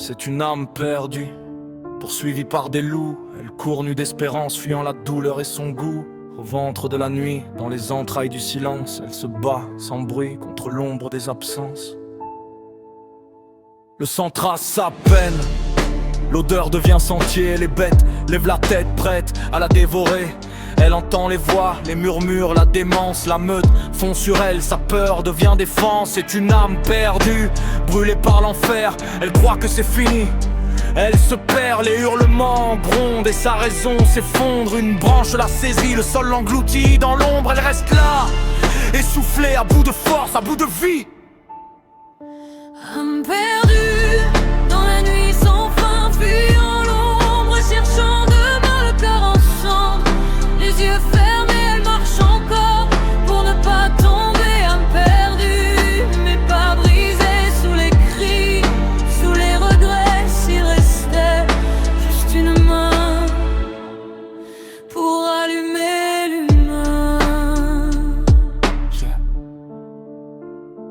C'est une âme perdue, poursuivie par des loups. Elle court nue d'espérance, fuyant la douleur et son goût. Au ventre de la nuit, dans les entrailles du silence, elle se bat sans bruit contre l'ombre des absences. Le sang trace sa peine, l'odeur devient sentier. Les bêtes lèvent la tête, prêtes à la dévorer. Elle entend les voix, les murmures, la démence. La meute fond sur elle, sa peur devient défense. C'est une âme perdue, brûlée par l'enfer. Elle croit que c'est fini, elle se perd, les hurlements grondent et sa raison s'effondre. Une branche la saisit, le sol l'engloutit. Dans l'ombre elle reste là, essoufflée, à bout de force, à bout de vie. Âme perdue, dans la nuit sans fin, fuyant l'ombre, cherchant demain le cœur ensemble. Les yeux fermés, elle marche encore pour ne pas tomber. Âme perdue, mais pas brisée sous les cris, sous les regrets. S'il restait juste une main pour allumer l'humain.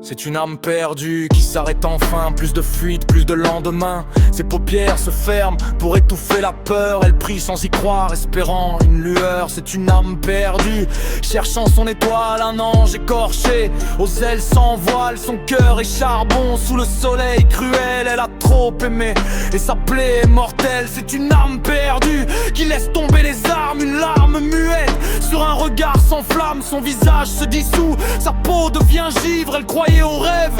C'est une âme perdue qui s'arrête enfin. Plus de fuite, plus de lendemain. Ses paupières se ferment pour étouffer la peur. Elle prie sans y croire, espérant une lueur. C'est une âme perdue, cherchant son étoile. Un ange écorché, aux ailes sans voile. Son cœur est charbon sous le soleil cruel. Elle a trop aimé et sa plaie est mortelle. C'est une âme perdue qui laisse tomber les armes. Une larme muette sur un regard sans flamme. Son visage se dissout, sa peau devient givre. Elle croyait au rêve,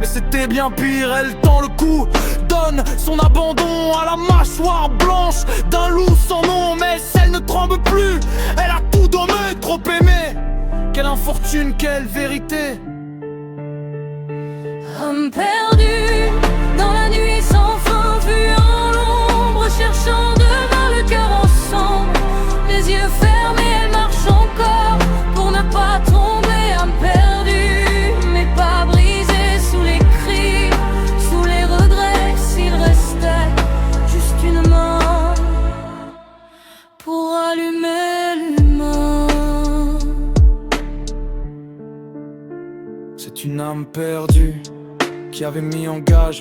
mais c'était bien pire. Elle tend le cou, donne son abandon à la mâchoire blanche d'un loup sans nom. Mais elle ne tremble plus, elle a tout donné, trop aimé. Quelle infortune, quelle vérité. Âme perdue, dans la nuit sans fin, fuyant l'ombre, cherchant demain le cœur ensemble. Les yeux fermés, elle marche encore pour ne pas tomber. Âme perdue, mais pas brisée sous les cris, sous les regrets. S'il restait juste une main pour allumer l'humain. C'est une âme perdue qui avait mis en gage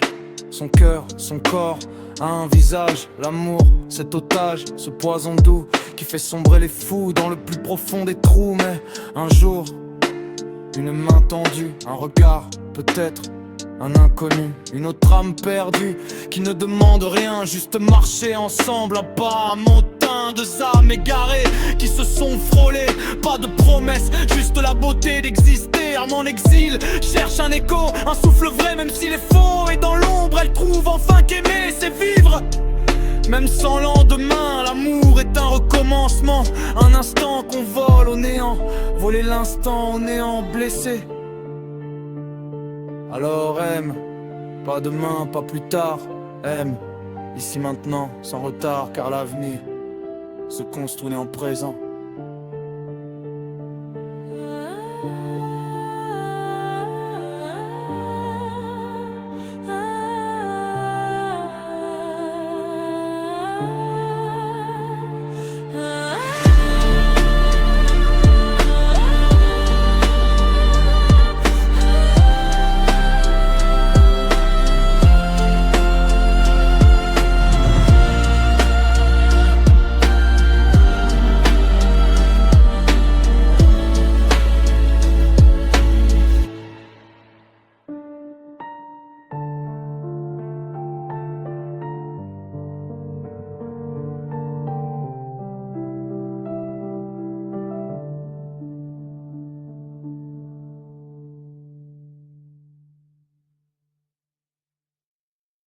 son cœur, son corps à un visage. L'amour, cet otage, ce poison doux qui fait sombrer les fous dans le plus profond des trous. Mais un jour, une main tendue, un regard, peut-être un inconnu. Une autre âme perdue qui ne demande rien, juste marcher ensemble, un pas à montagne. Deux âmes égarées qui se sont frôlées. Pas de promesses, juste la beauté d'exister. Âme en exil, cherche un écho, un souffle vrai même s'il est faux. Et dans l'ombre elle trouve enfin qu'aimer c'est vivre. Même sans lendemain, l'amour est un recommencement. Un instant qu'on vole au néant, voler l'instant au néant blessé. Alors aime, pas demain, pas plus tard. Aime, ici maintenant, sans retard, car l'avenir se construit en présent.